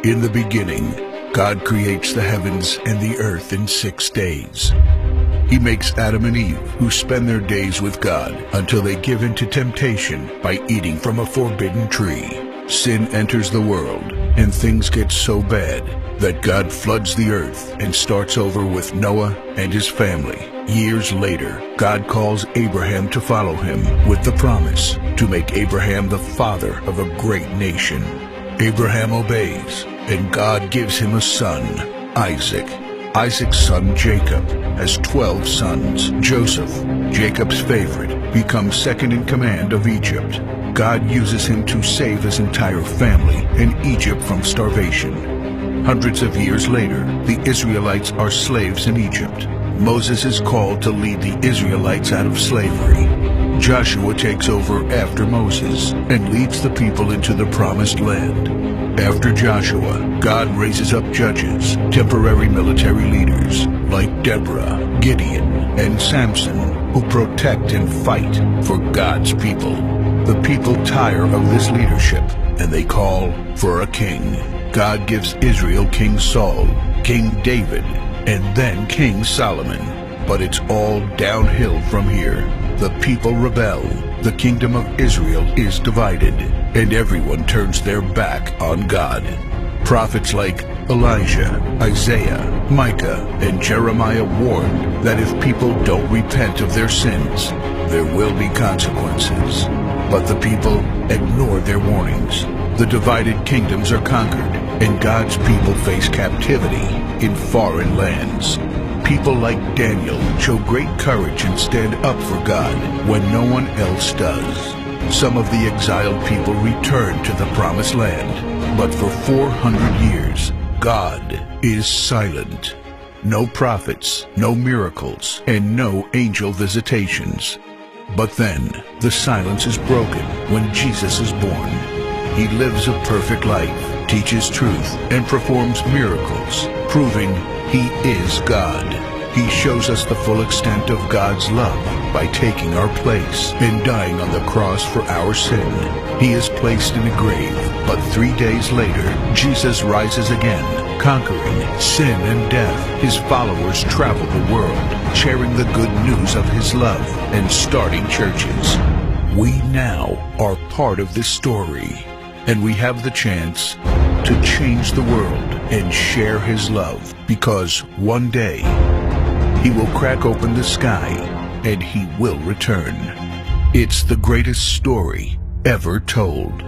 In the beginning, God creates the heavens and the earth in 6 days. He makes Adam and Eve, who spend their days with God until they give in to temptation by eating from a forbidden tree. Sin enters the world, and things get so bad that God floods the earth and starts over with Noah and his family. Years later, God calls Abraham to follow him with the promise to make Abraham the father of a great nation. Abraham obeys, and God gives him a son, Isaac. Isaac's son Jacob has 12 sons. Joseph, Jacob's favorite, becomes second in command of Egypt. God uses him to save his entire family and Egypt from starvation. Hundreds of years later, the Israelites are slaves in Egypt. Moses is called to lead the Israelites out of slavery. Joshua takes over after Moses and leads the people into the promised land. After Joshua, God raises up judges, temporary military leaders like Deborah, Gideon, and Samson, who protect and fight for God's people. The people tire of this leadership, and they call for a king. God gives Israel King Saul, King David, and then King Solomon. But it's all downhill from here. The people rebel, the kingdom of Israel is divided, and everyone turns their back on God. Prophets like Elijah, Isaiah, Micah, and Jeremiah warned that if people don't repent of their sins, there will be consequences. But the people ignore their warnings. The divided kingdoms are conquered, and God's people face captivity in foreign lands. People like Daniel show great courage and stand up for God when no one else does. Some of the exiled people return to the promised land, but for 400 years, God is silent. No prophets, no miracles, and no angel visitations. But then, the silence is broken when Jesus is born. He lives a perfect life, teaches truth, and performs miracles, proving He is God. He shows us the full extent of God's love by taking our place and dying on the cross for our sin. He is placed in a grave, but 3 days later, Jesus rises again, conquering sin and death. His followers travel the world, sharing the good news of His love and starting churches. We now are part of this story, and we have the chance to change the world and share His love, because one day He will crack open the sky and He will return. It's the greatest story ever told.